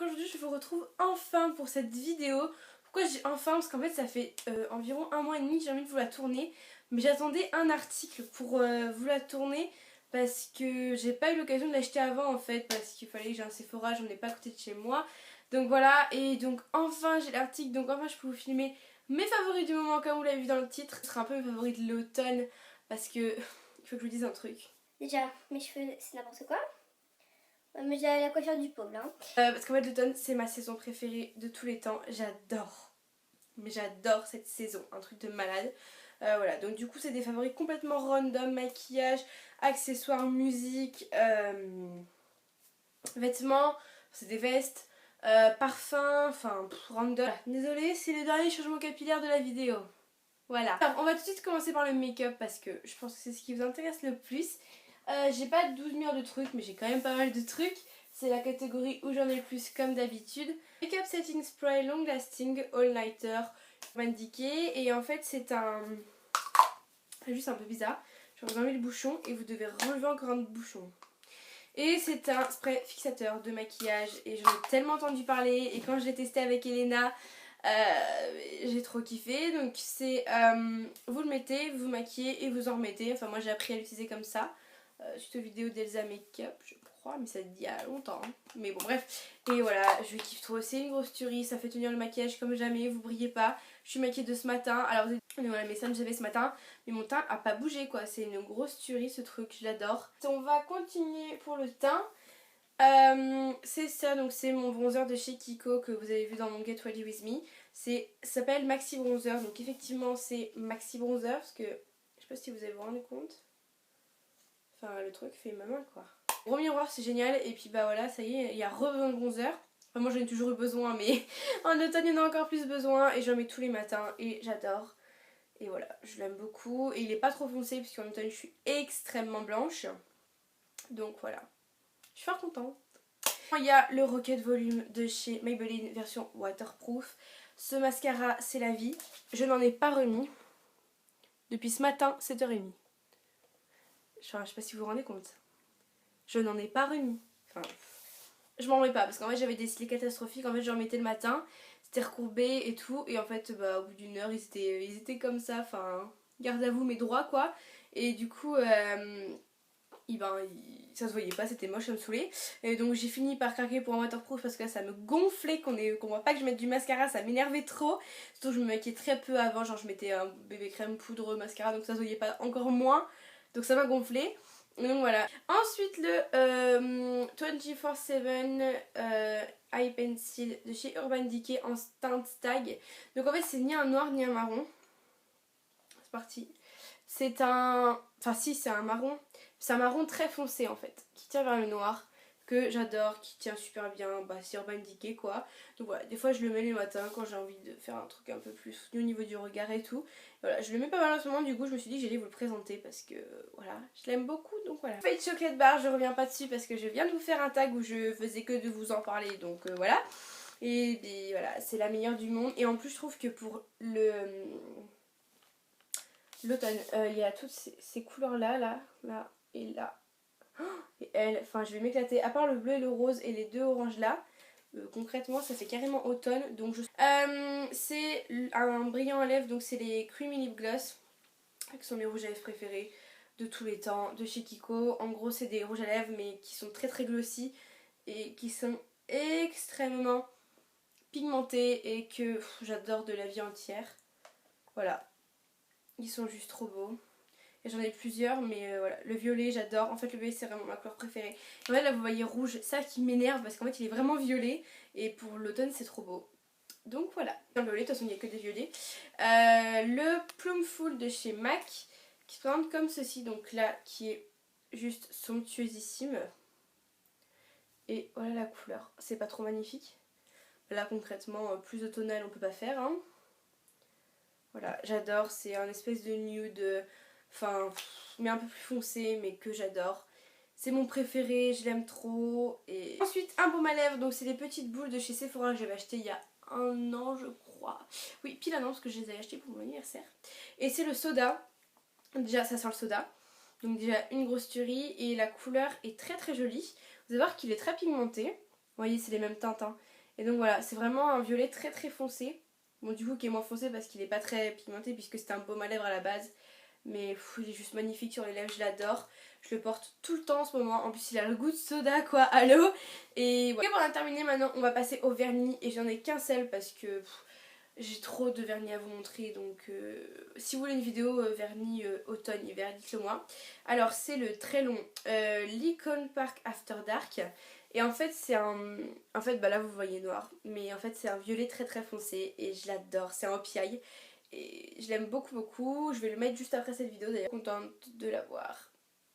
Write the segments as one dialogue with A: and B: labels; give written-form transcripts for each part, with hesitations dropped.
A: donc aujourd'hui je vous retrouve enfin pour cette vidéo. Pourquoi je dis enfin? Parce qu'en fait ça fait environ 1 mois et demi que j'ai envie de vous la tourner. Mais j'attendais un article pour vous la tourner parce que j'ai pas eu l'occasion de l'acheter avant en fait. Parce qu'il fallait que j'ai un Sephora, j'en ai pas à côté de chez moi. Donc voilà, et donc enfin j'ai l'article, donc enfin je peux vous filmer mes favoris du moment comme vous l'avez vu dans le titre. Ce sera un peu mes favoris de l'automne parce que il faut que je vous dise un truc.
B: Déjà, mes cheveux, c'est n'importe quoi. Mais j'ai la coiffure du pauvre, hein.
A: Parce qu'en fait l'automne c'est ma saison préférée de tous les temps, j'adore. Mais j'adore cette saison, un truc de malade. Voilà, donc du coup c'est des favoris complètement random, maquillage, accessoires, musique, vêtements, c'est des vestes, parfums, enfin random. Voilà. Désolée, c'est le dernier changement capillaire de la vidéo. Voilà. Alors, on va tout de suite commencer par le make-up parce que je pense que c'est ce qui vous intéresse le plus. J'ai pas 12 milliards de trucs, mais j'ai quand même pas mal de trucs. C'est la catégorie où j'en ai le plus comme d'habitude. Makeup Setting Spray Long Lasting All Nighter Urban Decay. Et en fait c'est juste un peu bizarre. Je vais vous enlever le bouchon et vous devez relever encore un autre bouchon. Et c'est un spray fixateur de maquillage et j'en ai tellement entendu parler. Et quand je l'ai testé avec Elena, j'ai trop kiffé. Donc c'est vous le mettez, vous maquillez et vous en remettez. Enfin moi j'ai appris à l'utiliser comme ça suite aux vidéos d'Elsa Makeup je crois, mais ça date d'il y a longtemps, hein. Mais bon bref. Et voilà, je kiffe trop, c'est une grosse tuerie, ça fait tenir le maquillage comme jamais, vous brillez pas. Je suis maquillée de ce matin, alors vous avez voilà, mes messages j'avais ce matin, mais mon teint a pas bougé quoi, c'est une grosse tuerie ce truc, je l'adore. On va continuer pour le teint. C'est ça, donc c'est mon bronzer de chez Kiko que vous avez vu dans mon Get Ready With Me. Ça s'appelle Maxi Bronzer, donc effectivement c'est Maxi Bronzer parce que je sais pas si vous avez vous rendu compte. Enfin le truc fait ma main quoi. Gros miroir c'est génial et puis bah voilà ça y est il y a besoin de bronzer. Enfin moi j'en ai toujours eu besoin mais en automne il y en a encore plus besoin et j'en mets tous les matins et j'adore. Et voilà je l'aime beaucoup et il est pas trop foncé puisqu'en automne je suis extrêmement blanche. Donc voilà. Je suis fort contente. Il y a le Rocket Volume de chez Maybelline version waterproof. Ce mascara c'est la vie. Je n'en ai pas remis depuis ce matin 7h30. Je sais pas si vous vous rendez compte. Je n'en ai pas remis. Enfin, je m'en remets pas parce qu'en fait j'avais des cils catastrophiques. En fait j'en mettais le matin, c'était recourbé et tout. Et en fait bah, au bout d'une heure ils étaient comme ça. Enfin, garde à vous mes droits quoi. Et du coup ça se voyait pas, c'était moche, ça me saoulait. Et donc j'ai fini par craquer pour un waterproof parce que là ça me gonflait qu'on voit pas que je mette du mascara, ça m'énervait trop. Surtout que je me maquillais très peu avant, genre je mettais un bébé crème, poudre, mascara, donc ça se voyait pas encore moins. Donc ça m'a gonflé. Donc voilà. Ensuite le 24/7 Eye Pencil de chez Urban Decay en teinte Stag. Donc en fait c'est ni un noir ni un marron. C'est parti. C'est un... Enfin si c'est un marron. C'est un marron très foncé en fait. Qui tient vers le noir. Que j'adore. Qui tient super bien. Bah c'est Urban Decay quoi. Donc voilà. Des fois je le mets les matins quand j'ai envie de faire un truc un peu plus soutenu au niveau du regard et tout. Voilà. Je le mets pas mal en ce moment. Du coup je me suis dit que j'allais vous le présenter. Parce que voilà. Je l'aime beaucoup. Donc voilà. Fate Chocolate Bar. Je reviens pas dessus parce que je viens de vous faire un tag où je faisais que de vous en parler. Donc voilà. Et voilà. C'est la meilleure du monde. Et en plus je trouve que pour l'automne, il y a toutes ces couleurs là et là. Et elle, enfin je vais m'éclater. À part le bleu et le rose et les deux oranges là, concrètement ça fait carrément automne. Donc c'est un brillant à lèvres, donc c'est les Creamy Lip Gloss, qui sont mes rouges à lèvres préférés de tous les temps, de chez Kiko. En gros c'est des rouges à lèvres mais qui sont très très glossy et qui sont extrêmement pigmentés et que j'adore de la vie entière. Voilà. Ils sont juste trop beaux. Et j'en ai plusieurs, mais voilà. Le violet, j'adore. En fait, le violet, c'est vraiment ma couleur préférée. En fait, là, vous voyez rouge. Ça qui m'énerve parce qu'en fait, il est vraiment violet. Et pour l'automne, c'est trop beau. Donc voilà. Dans le violet, de toute façon, il n'y a que des violets. Le Plumful de chez MAC, qui se présente comme ceci. Donc là, qui est juste somptueusissime. Et voilà la couleur. C'est pas trop magnifique. Là, concrètement, plus automnal, on peut pas faire, hein. Voilà, j'adore, c'est un espèce de nude, enfin, mais un peu plus foncé, mais que j'adore. C'est mon préféré, je l'aime trop. Et ensuite, un baume à lèvres, donc c'est des petites boules de chez Sephora que j'avais acheté il y a 1 an, je crois. Oui, pile 1 an, parce que je les ai achetées pour mon anniversaire. Et c'est le soda, déjà ça sent le soda. Donc déjà une grosse tuerie, et la couleur est très très jolie. Vous allez voir qu'il est très pigmenté. Vous voyez, c'est les mêmes teintes, hein. Et donc voilà, c'est vraiment un violet très très foncé. Bon du coup qui est moins foncé parce qu'il est pas très pigmenté puisque c'était un baume à lèvres à la base. Mais il est juste magnifique sur les lèvres, je l'adore. Je le porte tout le temps en ce moment. En plus il a le goût de soda quoi, allô. Et voilà. Et pour en terminer maintenant, on va passer au vernis. Et j'en ai qu'un seul parce que j'ai trop de vernis à vous montrer. Donc si vous voulez une vidéo vernis automne-hiver, dites-le moi. Alors c'est le très long Lincoln Park After Dark. Et en fait c'est un... En fait bah là vous voyez noir. Mais en fait c'est un violet très très foncé. Et je l'adore, c'est un OPI. Et je l'aime beaucoup beaucoup. Je vais le mettre juste après cette vidéo d'ailleurs. Contente de l'avoir.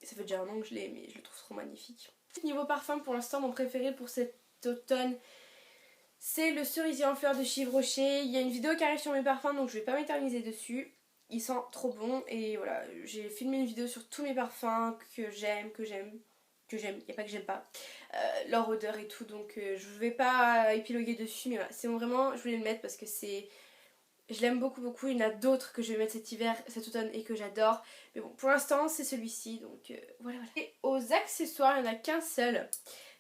A: Ça fait déjà un an que je l'ai mais je le trouve trop magnifique. Niveau parfum pour l'instant mon préféré pour cet automne c'est le cerisier en fleurs de Chivrocher. Il y a une vidéo qui arrive sur mes parfums donc je vais pas m'éterniser dessus. Il sent trop bon et voilà, j'ai filmé une vidéo sur tous mes parfums que j'aime, il n'y a pas que j'aime pas, leur odeur et tout donc je vais pas épiloguer dessus mais voilà, c'est vraiment, je voulais le mettre parce que c'est... Je l'aime beaucoup beaucoup, il y en a d'autres que je vais mettre cet hiver, cet automne et que j'adore. Mais bon, pour l'instant c'est celui-ci donc voilà. Et aux accessoires, il n'y en a qu'un seul.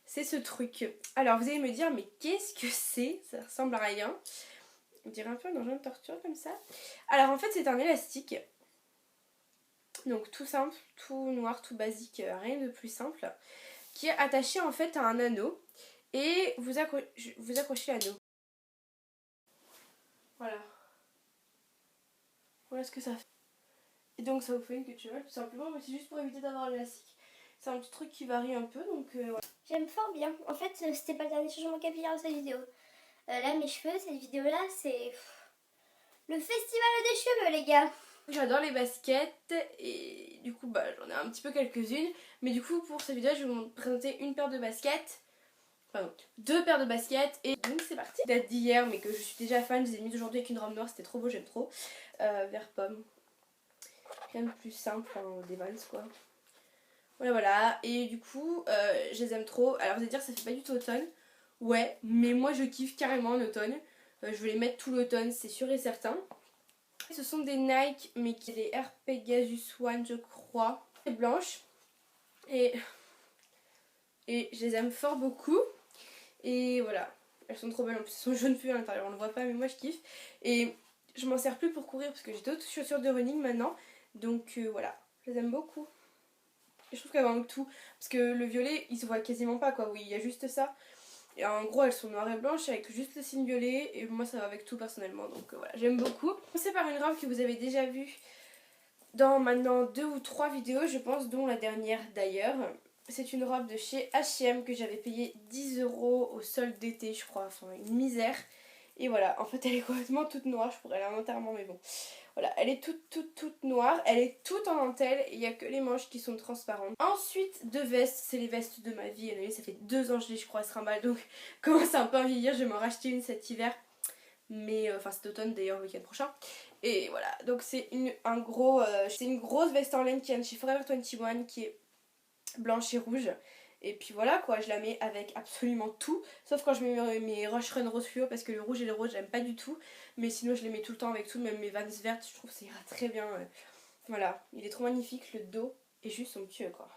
A: C'est ce truc. Alors vous allez me dire, mais qu'est-ce que c'est? Ça ressemble à rien. On dirait un peu un engin de torture comme ça. Alors en fait c'est un élastique. Donc tout simple, tout noir, tout basique, rien de plus simple. Qui est attaché en fait à un anneau. Et vous accrochez l'anneau. Voilà. Voilà ce que ça fait. Et donc ça vous fait une queue de cheval tout simplement. Mais c'est juste pour éviter d'avoir l'élastique. C'est un petit truc qui varie un peu donc voilà.
B: J'aime fort bien. En fait, c'était pas le dernier changement capillaire de cette vidéo. Là, mes cheveux, cette vidéo-là, c'est le festival des cheveux, les gars.
A: J'adore les baskets et du coup bah j'en ai un petit peu quelques-unes. Mais du coup pour cette vidéo je vais vous présenter une paire de baskets. Pardon, deux paires de baskets et donc c'est parti. Date d'hier mais que je suis déjà fan, je les ai mis aujourd'hui avec une robe noire, c'était trop beau, j'aime trop. Vert pomme. Rien de plus simple, hein, des Vans quoi. Voilà voilà, et du coup je les aime trop. Alors vous allez dire ça fait pas du tout automne. Ouais, mais moi je kiffe carrément en automne. Je vais les mettre tout l'automne, c'est sûr et certain. Ce sont des Nike, mais qui sont des Air Pegasus One, je crois. C'est blanche. Et je les aime fort beaucoup. Et voilà. Elles sont trop belles. En plus, elles sont jaunes feu à l'intérieur. On le voit pas, mais moi, je kiffe. Et je m'en sers plus pour courir parce que j'ai d'autres chaussures de running maintenant. Donc voilà. Je les aime beaucoup. Et je trouve qu'elles vont avec tout. Parce que le violet, il se voit quasiment pas, quoi. Oui, il y a juste ça. Et en gros elles sont noires et blanches avec juste le signe violet et moi ça va avec tout personnellement donc voilà j'aime beaucoup. C'est par une robe que vous avez déjà vue dans maintenant 2 ou 3 vidéos je pense dont la dernière d'ailleurs. C'est une robe de chez H&M que j'avais payé 10 € au solde d'été je crois, enfin une misère. Et voilà en fait elle est complètement toute noire, je pourrais aller en enterrement mais bon. Voilà, elle est toute noire, elle est toute en dentelle, il n'y a que les manches qui sont transparentes. Ensuite, deux vestes, c'est les vestes de ma vie, ça fait 2 ans que je l'ai je crois à ce trimballe, donc commence un peu à vieillir, je vais m'en racheter une cet hiver. Mais, enfin cet automne d'ailleurs, le week-end prochain. Et voilà, donc c'est une grosse veste en laine qui vient de chez Forever 21 qui est blanche et rouge. Et puis voilà quoi, je la mets avec absolument tout. Sauf quand je mets mes Rush Run rose fluo parce que le rouge et le rose j'aime pas du tout. Mais sinon je les mets tout le temps avec tout, même mes Vans vertes, je trouve que ça ira très bien. Voilà, il est trop magnifique, le dos est juste somptueux quoi.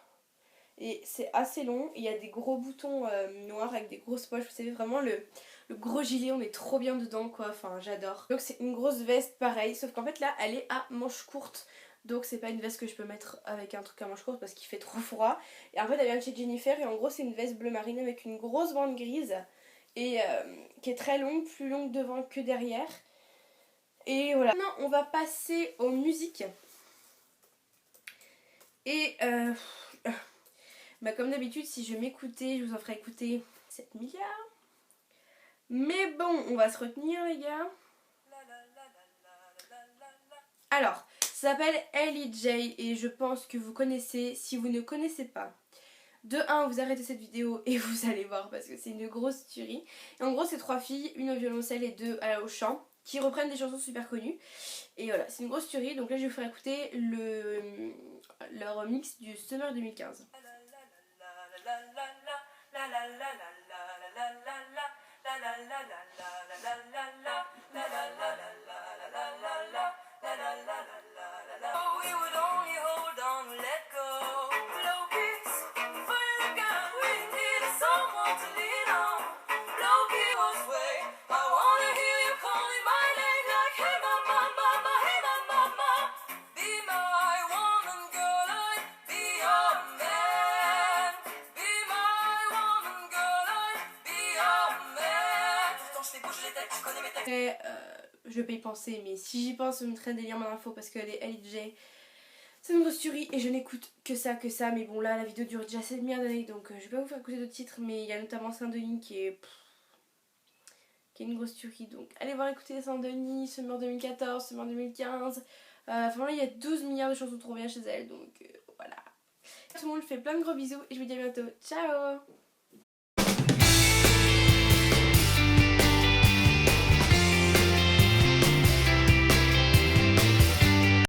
A: Et c'est assez long, il y a des gros boutons noirs avec des grosses poches, vous savez vraiment le gros gilet, on est trop bien dedans quoi, enfin j'adore. Donc c'est une grosse veste pareil, sauf qu'en fait là elle est à manches courtes. Donc c'est pas une veste que je peux mettre avec un truc à manches courtes parce qu'il fait trop froid. Et en fait elle vient de chez Jennifer et en gros c'est une veste bleu marine avec une grosse bande grise. Et qui est très longue, plus longue devant que derrière. Et voilà. Maintenant on va passer aux musiques. Et bah comme d'habitude si je m'écoutais je vous en ferai écouter 7 milliards. Mais bon on va se retenir les gars. Alors ça s'appelle Ellie J et je pense que vous connaissez. Si vous ne connaissez pas, de 1 vous arrêtez cette vidéo et vous allez voir parce que c'est une grosse tuerie. Et en gros c'est 3 filles, une au violoncelle et 2 au chant qui reprennent des chansons super connues. Et voilà c'est une grosse tuerie. Donc là je vais vous faire écouter leur mix du Summer 2015. Après, je vais pas y penser, mais si j'y pense, je mettrai des liens en info parce que les LJ, c'est une grosse tuerie et je n'écoute que ça. Mais bon, là, la vidéo dure déjà 7 milliards d'années, donc je vais pas vous faire écouter d'autres titres, mais il y a notamment Saint-Denis qui est une grosse tuerie. Donc allez voir écouter Saint-Denis, Summer 2014, Summer 2015. Enfin là, il y a 12 milliards de chansons trop bien chez elle, donc voilà. Tout le monde, je fais plein de gros bisous et je vous dis à bientôt. Ciao!